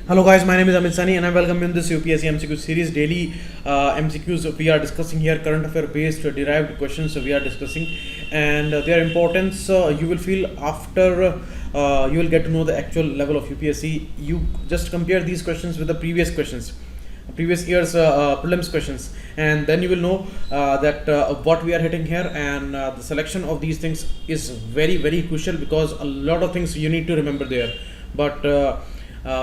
Hello guys, my name is Amit Sani and I welcome you in this UPSC MCQ series. Daily MCQs we are discussing here, current affair based derived questions we are discussing, and their importance you will feel after you will get to know the actual level of UPSC. You just compare these questions with the previous questions, previous year's prelims questions, and then you will know that what we are hitting here, and the selection of these things is very crucial because a lot of things you need to remember there, but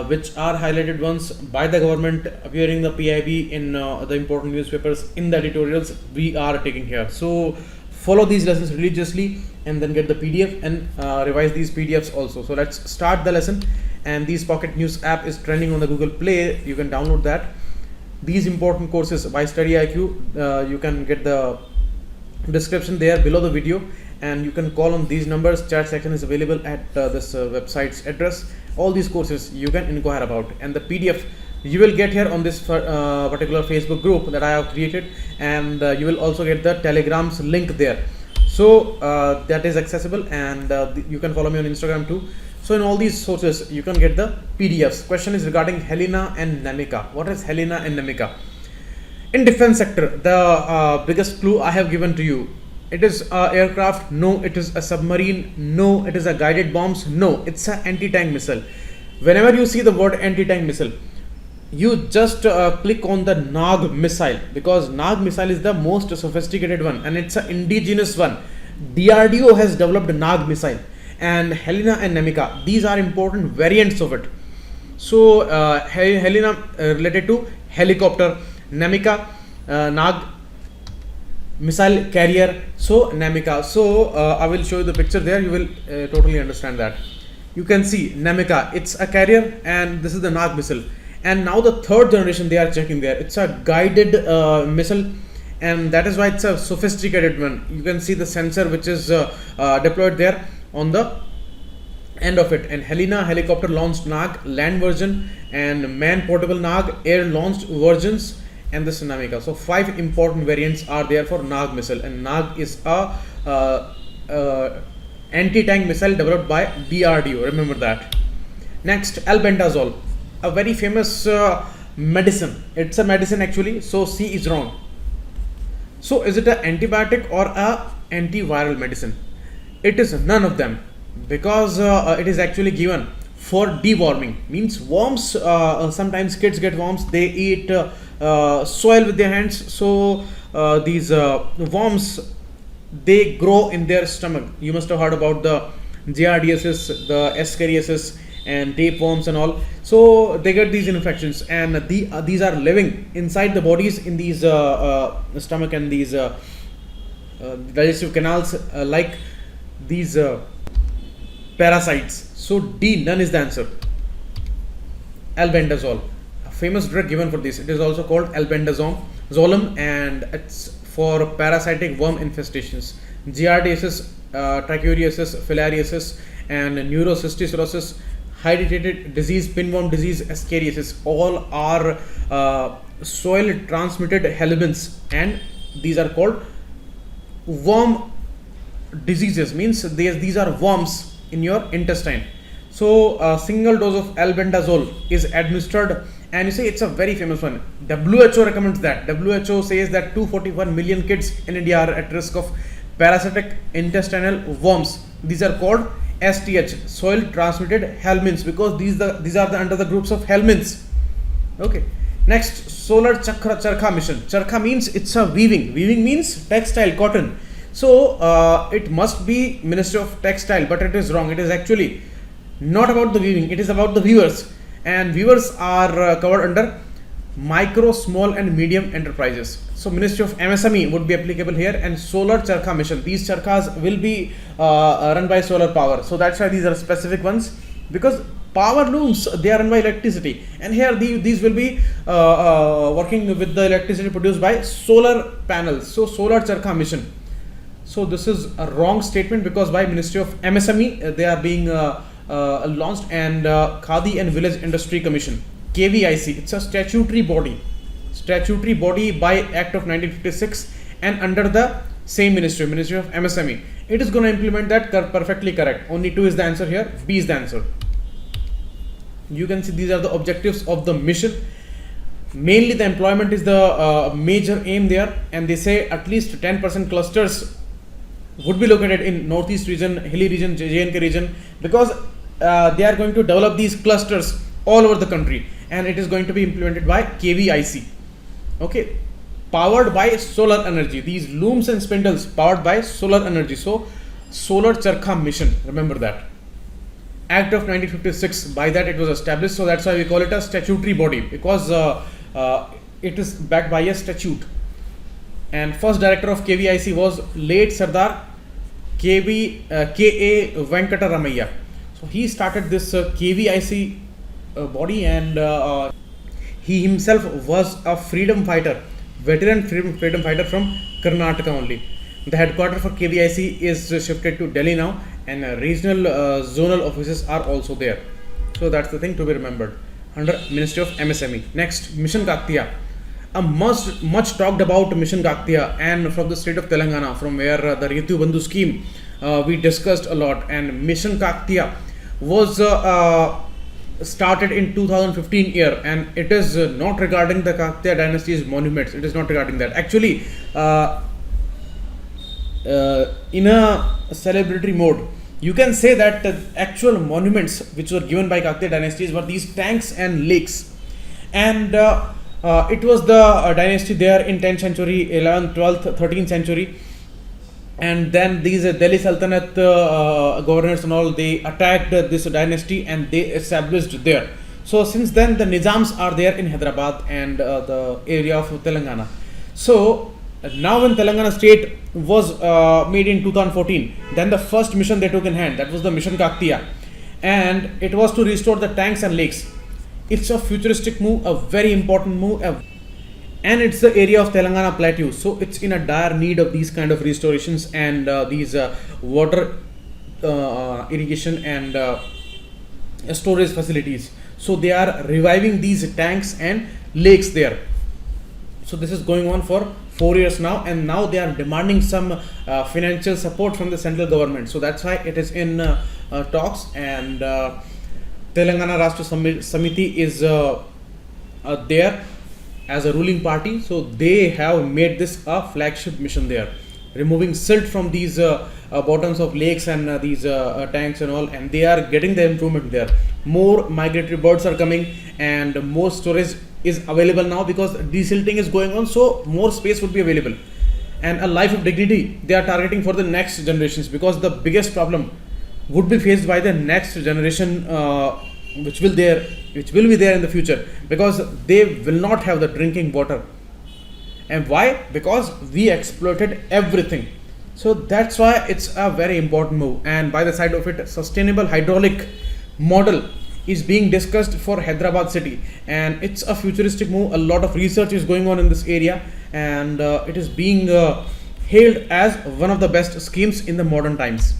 which are highlighted ones by the government, appearing the PIB in the important newspapers, in the editorials we are taking here. So follow these lessons religiously and then get the PDF and revise these PDFs also. So let's start the lesson. And this Pocket News app is trending on the Google Play. You can download that. These important courses by StudyIQ, you can get the description there below the video, and you can call on these numbers. Chat section is available at this website's address. All these courses you can inquire about, and the PDF you will get here on this particular Facebook group that I have created, and you will also get the Telegram's link there. So that is accessible, and you can follow me on Instagram too. So in all these sources you can get the PDFs. Question is regarding Helena and Namika. What is Helena and Namika? In defense sector, the biggest clue I have given to you. It is a aircraft? No. It is a submarine? No. It is a guided bombs? No. It's an anti-tank missile. Whenever you see the word anti-tank missile, you just click on the Nag missile, because Nag missile is the most sophisticated one and it's an indigenous one. DRDO has developed Nag missile, and Helena and Namika, these are important variants of it. So Helena related to helicopter, Namika Nag missile carrier, so Namika. So I will show you the picture there, you will totally understand that. You can see Namika, it's a carrier, and this is the Nag missile. And now the third generation they are checking there, it's a guided missile, and that is why it's a sophisticated one. You can see the sensor which is deployed there on the end of it. And Helena, helicopter launched Nag land version, and man portable Nag air launched versions, and this Namika. So 5 important variants are there for Nag missile, and Nag is a anti-tank missile developed by DRDO. Remember that. Next, Albendazole, a very famous medicine. It's a medicine actually, so C is wrong. So is it an antibiotic or a antiviral medicine? It is none of them, because it is actually given for deworming. Means worms, sometimes kids get worms, they eat soil with their hands, so these worms, they grow in their stomach. You must have heard about the giardiasis, the ascariasis, and tapeworms and all. So they get these infections, and these are living inside the bodies in these stomach and these digestive canals, like these parasites. So D, none is the answer. Albendazole, a famous drug given for this. It is also called albendazole, and it's for parasitic worm infestations. Giardiasis, trichuriasis, filariasis, and neurocysticercosis, hydrated disease, pinworm disease, ascariasis, all are soil transmitted helminths, and these are called worm diseases. Means these are worms in your intestine. So a single dose of albendazole is administered, and you say it's a very famous one. WHO recommends that. WHO says that 241 million kids in India are at risk of parasitic intestinal worms. These are called STH, soil transmitted helminths, because these are the under the groups of helminths. Okay. Next, solar charkha mission. Charkha means it's a weaving. Weaving means textile, cotton. So it must be Ministry of Textile, but it is wrong. It is actually not about the weaving, it is about the weavers, and weavers are covered under micro, small and medium enterprises. So Ministry of MSME would be applicable here, and solar charkha mission, these charkhas will be run by solar power. So that's why these are specific ones, because power looms, they are run by electricity, and here these will be working with the electricity produced by solar panels. So solar charkha mission. So this is a wrong statement, because by Ministry of MSME they are being launched, and Khadi and Village Industry Commission, KVIC, it's a statutory body by Act of 1956, and under the same Ministry of MSME. It is going to implement that perfectly correct. Only 2 is the answer here. B is the answer. You can see these are the objectives of the mission. Mainly the employment is the major aim there, and they say at least 10% clusters would be located in northeast region, hilly region, J&K region, because they are going to develop these clusters all over the country, and it is going to be implemented by KVIC. Okay, powered by solar energy. These looms and spindles powered by solar energy. So solar charkha mission, remember that. Act of 1956, by that it was established, so that's why we call it a statutory body, because it is backed by a statute. And first director of KVIC was late Sardar K.A. Venkataramaiah. So he started this KVIC body, and he himself was a freedom fighter, veteran freedom fighter from Karnataka only. The headquarters for KVIC is shifted to Delhi now, and regional zonal offices are also there. So that's the thing to be remembered under Ministry of MSME. Next, Mission Kaktiya. A much talked about Mission Kaktiya, and from the state of Telangana, from where the Ritu Bandhu scheme we discussed a lot. And Mission Kaktiya was started in 2015 year, and it is not regarding the Kaktiya dynasty's monuments. It is not regarding that. Actually, in a celebratory mode, you can say that the actual monuments which were given by Kaktiya dynasties were these tanks and lakes, and it was the dynasty there in 10th century, 11th, 12th, 13th century, and then these Delhi Sultanate governors and all, they attacked this dynasty and they established there. So since then the Nizams are there in Hyderabad and the area of Telangana. So now when Telangana state was made in 2014, then the first mission they took in hand, that was the Mission Kaktiya, and it was to restore the tanks and lakes. It's a futuristic move, a very important move, and it's the area of Telangana plateau, so it's in a dire need of these kind of restorations and these water irrigation and storage facilities. So they are reviving these tanks and lakes there. So this is going on for 4 years now, and now they are demanding some financial support from the central government. So that's why it is in talks, and Telangana Rashtra Samiti is there as a ruling party. So they have made this a flagship mission there, removing silt from these bottoms of lakes and these tanks and all, and they are getting the improvement there. More migratory birds are coming, and more storage is available now because desilting is going on, so more space would be available, and a life of dignity they are targeting for the next generations, because the biggest problem would be faced by the next generation which will be there in the future, because they will not have the drinking water. And why? Because we exploited everything. So that's why it's a very important move. And by the side of it, sustainable hydraulic model is being discussed for Hyderabad city, and it's a futuristic move. A lot of research is going on in this area, and it is being hailed as one of the best schemes in the modern times.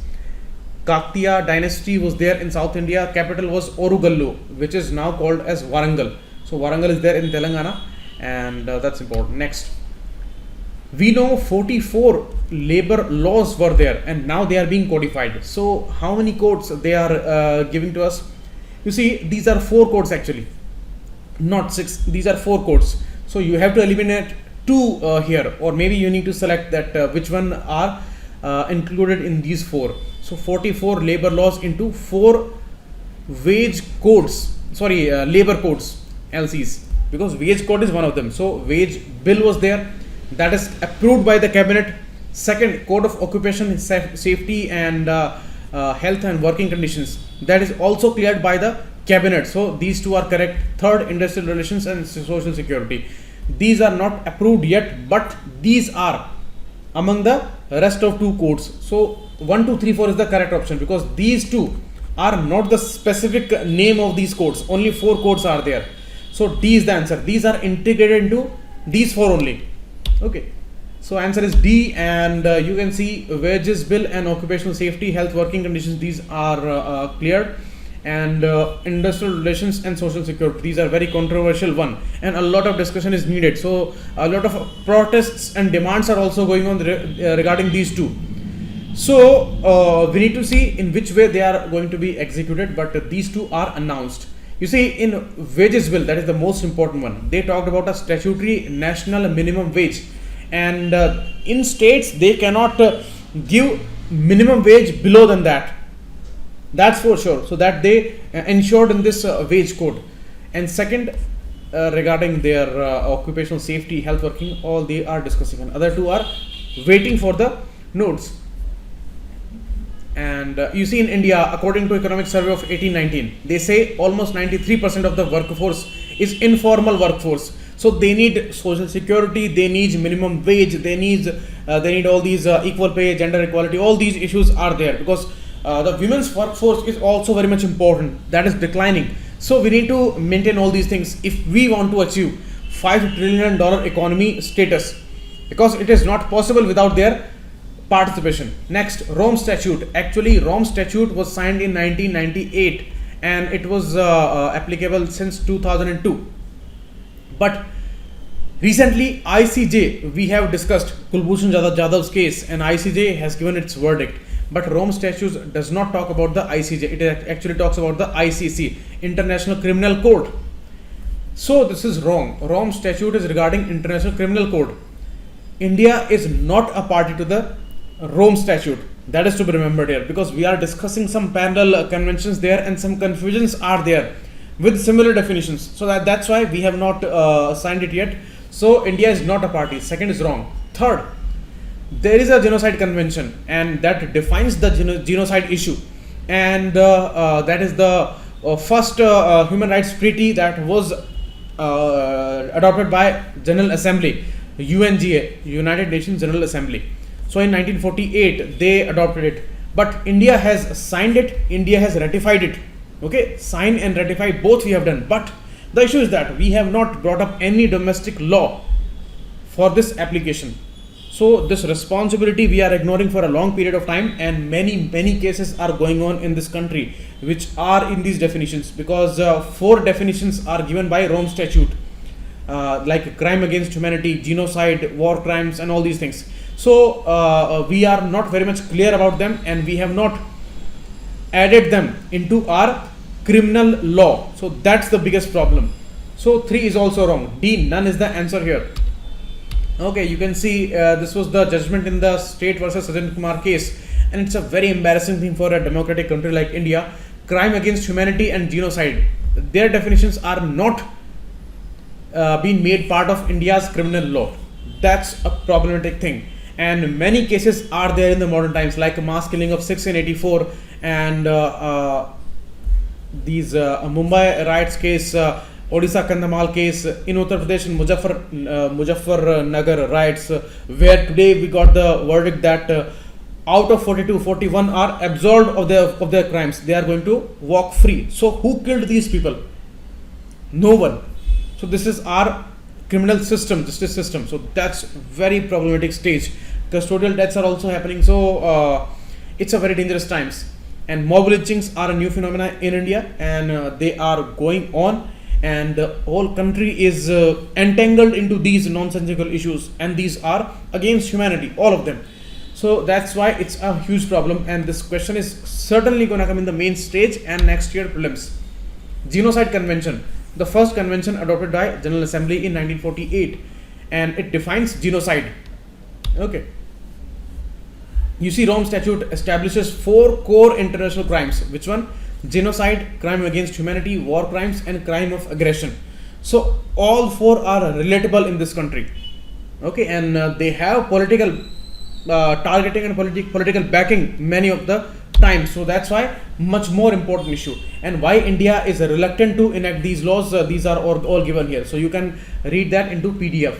Kaktiya dynasty was there in South India. Capital was Orugallu, which is now called as Warangal. So Warangal is there in Telangana, and that's important. Next, we know 44 labor laws were there, and now they are being codified. So how many codes they are giving to us? You see, these are 4 codes actually, not 6. These are 4 codes. So you have to eliminate 2 here, or maybe you need to select that which one are included in these 4. So 44 labor laws into 4 wage codes, labor codes, LCs, because wage code is one of them. So wage bill was there, that is approved by the cabinet. Second, code of occupation safety and health and working conditions, that is also cleared by the cabinet. So these 2 are correct. Third, industrial relations and social security, these are not approved yet, but these are among the rest of 2 codes. So 1, 2, 3, 4 is the correct option, because these 2 are not the specific name of these codes. Only 4 codes are there. So D is the answer. These are integrated into these 4 only. Okay. So answer is D, and you can see wages bill and occupational safety, health, working conditions, these are cleared, and industrial relations and social security, these are very controversial one, and a lot of discussion is needed. So a lot of protests and demands are also going on regarding these 2. So we need to see in which way they are going to be executed, but these 2 are announced. You see, in wages bill, that is the most important one. They talked about a statutory national minimum wage, and in states they cannot give minimum wage below than that. That's for sure. So that they ensured in this wage code. And second, regarding their occupational safety, health working, all they are discussing, and other two are waiting for the notes. And you see, in India, according to economic survey of 1819, they say almost 93% of the workforce is informal workforce. So they need social security, they need minimum wage, they need all these equal pay, gender equality. All these issues are there because the women's workforce is also very much important. That is declining. So we need to maintain all these things if we want to achieve $5 trillion economy status, because it is not possible without their participation. Next, Rome Statute. Actually, Rome Statute was signed in 1998 and it was applicable since 2002. But recently, ICJ, we have discussed Kulbhushan Jadhav's case, and ICJ has given its verdict. But Rome Statute does not talk about the ICJ. It actually talks about the ICC, International Criminal Court. So this is wrong. Rome Statute is regarding International Criminal Court. India is not a party to the Rome Statute. That is to be remembered here, because we are discussing some parallel conventions there and some confusions are there with similar definitions. So that's why we have not signed it yet. So India is not a party. Second is wrong. Third, there is a genocide convention and that defines the genocide issue, and that is the first human rights treaty that was adopted by General Assembly, UNGA, United Nations General Assembly. So in 1948 they adopted it, but India has signed it, India has ratified it. Okay, sign and ratify both we have done, but the issue is that we have not brought up any domestic law for this application. So this responsibility we are ignoring for a long period of time, and many cases are going on in this country which are in these definitions, because 4 definitions are given by Rome Statute, like crime against humanity, genocide, war crimes, and all these things. So we are not very much clear about them, and we have not added them into our criminal law. So that's the biggest problem. So 3 is also wrong. D, none is the answer here. Okay, you can see this was the judgment in the State versus Sajan Kumar case, and it's a very embarrassing thing for a democratic country like India. Crime against humanity and genocide, their definitions are not being made part of India's criminal law. That's a problematic thing, and many cases are there in the modern times, like a mass killing of 6 in 84 and these Mumbai riots case, Odisha Kandhamal case, in Uttar Pradesh Muzaffarnagar riots, where today we got the verdict that out of 42, 41 are absolved of their crimes. They are going to walk free. So who killed these people? No one. So this is our criminal system, justice system. So that's very problematic stage. Custodial deaths are also happening. So it's a very dangerous times. And mob lynchings are a new phenomena in India, and they are going on, and the whole country is entangled into these nonsensical issues, and these are against humanity, all of them. So that's why it's a huge problem, and this question is certainly going to come in the main stage and next year prelims. Genocide Convention, the first convention adopted by General Assembly in 1948, and it defines genocide. Okay. You see, Rome Statute establishes 4 core international crimes. Which one? Genocide, crime against humanity, war crimes, and crime of aggression. So all 4 are relatable in this country. Okay, and they have political targeting and political backing many of the times. So that's why much more important issue, and why India is reluctant to enact these laws. These are all given here, so you can read that into PDF.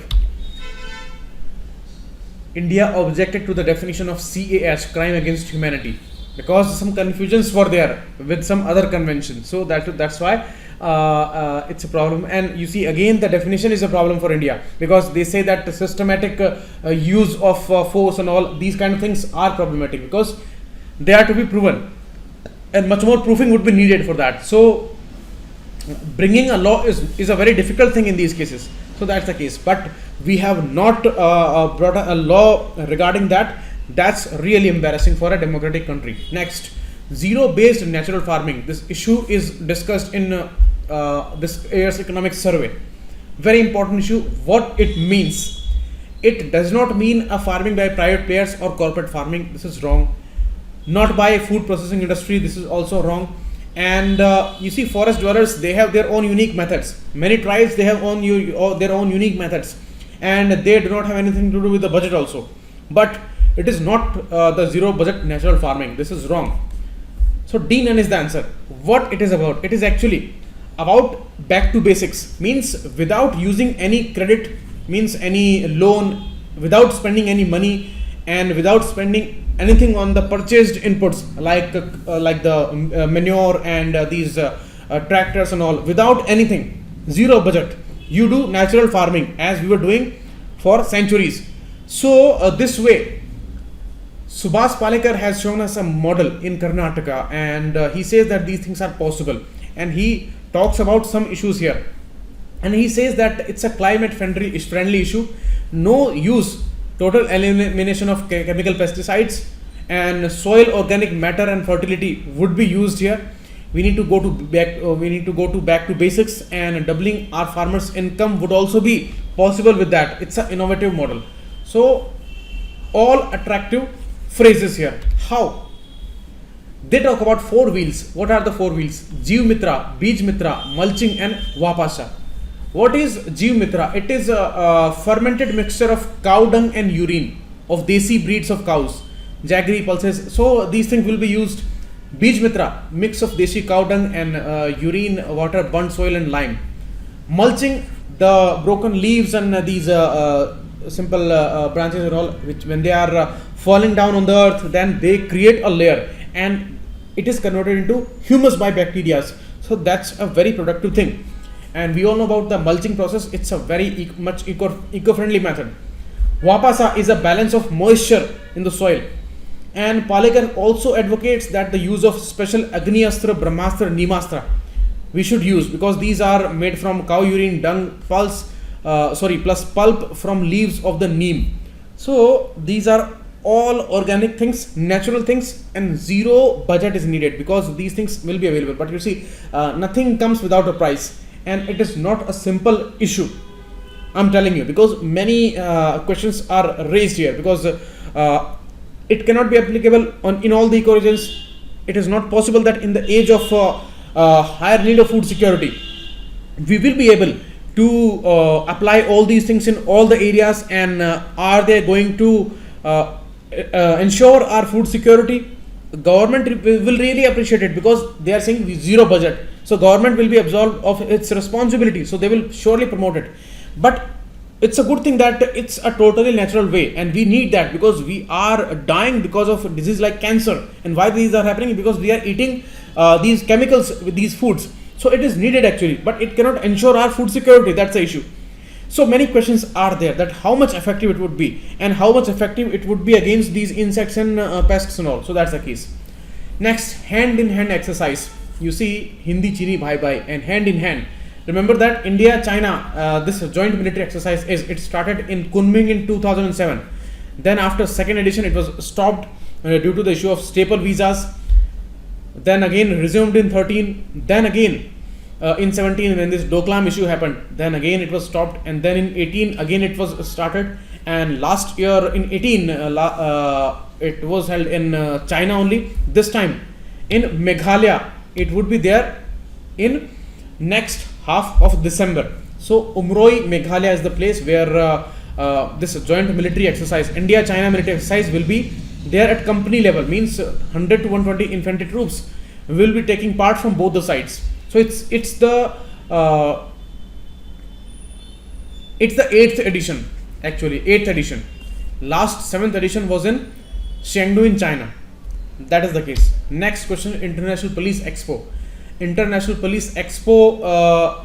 India objected to the definition of CAH, crime against humanity, because some confusions were there with some other conventions. So that's why it's a problem. And you see, again, the definition is a problem for India, because they say that the systematic use of force and all these kind of things are problematic, because they are to be proven, and much more proofing would be needed for that. So bringing a law is a very difficult thing in these cases. So that's the case, but we have not brought a law regarding that. That's really embarrassing for a democratic country. Next, zero-based natural farming. This issue is discussed in this year's economic survey. Very important issue. What it means? It does not mean a farming by private players or corporate farming. This is wrong. Not by food processing industry. This is also wrong. And you see, forest dwellers, they have their own unique methods. Many tribes, they have their own unique methods, and they do not have anything to do with the budget also. But it is not the zero budget natural farming. This is wrong. So D9 is the answer. What it is about? It is actually about back to basics. Means without using any credit, means any loan, without spending any money, and without spending anything on the purchased inputs like the manure and these tractors and all, without anything, zero budget, you do natural farming as we were doing for centuries. So this way Subhas Palekar has shown us a model in Karnataka, and he says that these things are possible, and he talks about some issues here, and he says that it's a climate friendly issue, no use, total elimination of chemical pesticides, and soil organic matter and fertility would be used here. We need to go to back to basics, and doubling our farmers' income would also be possible with that. It's an innovative model. So all attractive phrases here. How? They talk about four wheels. What are the four wheels? Jeev Mitra, Bij Mitra, mulching, and Vapasha. What is Jeev Mitra? It is a fermented mixture of cow dung and urine of desi breeds of cows, jaggery, pulses. So these things will be used. Bij Mitra, mix of desi cow dung and urine, water, burnt soil, and lime. Mulching, the broken leaves and these simple branches and all, which when they are falling down on the earth, then they create a layer, and it is converted into humus by bacteria. So that's a very productive thing. And we all know about the mulching process. It's a very much eco-friendly method. Vapasa is a balance of moisture in the soil. And Palekar also advocates that the use of special Agni Astra, Brahmastra, Neemastra we should use, because these are made from cow urine, dung, plus pulp from leaves of the neem. So these are all organic things, natural things, and zero budget is needed because these things will be available. But you see, nothing comes without a price. And it is not a simple issue, I'm telling you, because many questions are raised here, because it cannot be applicable in all the ecoregions. It is not possible that in the age of higher need of food security, we will be able to apply all these things in all the areas. And are they going to ensure our food security? Government will really appreciate it, because they are saying zero budget. So government will be absolved of its responsibility. So they will surely promote it. But it's a good thing that it's a totally natural way, and we need that, because we are dying because of disease like cancer. And why these are happening? Because we are eating these chemicals with these foods. So it is needed actually, but it cannot ensure our food security. That's the issue. So many questions are there, that how much effective it would be, and how much effective it would be against these insects and pests and all. So that's the case. Next, hand-in-hand exercise. You see, Hindi Chini Bhai Bhai and hand in hand. Remember that India China this joint military exercise it started in Kunming in 2007. Then after second edition it was stopped due to the issue of staple visas. Then again resumed in 13. Then again in 17 when this Doklam issue happened. Then again it was stopped, and then in 18 again it was started. And last year in 18 it was held in China only. This time in Meghalaya. It would be there in next half of December. So Umroi, Meghalaya is the place where this joint military exercise, India-China military exercise, will be there at company level. Means 100 to 120 infantry troops will be taking part from both the sides. So it's the 8th edition actually, 8th edition. Last 7th edition was in Chengdu in China. That is the case. Next question, International Police Expo. International Police Expo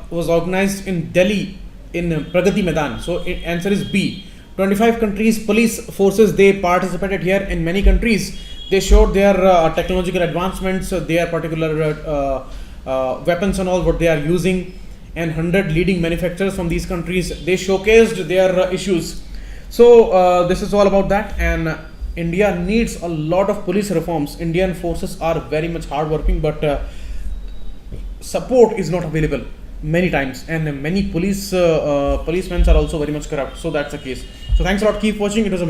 was organized in Delhi in Pragati Maidan. So answer is B. 25 countries police forces, they participated here. In many countries they showed their technological advancements, their particular weapons and all what they are using, and 100 leading manufacturers from these countries, they showcased their issues. So this is all about that. And India needs a lot of police reforms. Indian forces are very much hardworking, but support is not available many times, and many policemen are also very much corrupt. So that's the case. So thanks a lot. Keep watching. It was a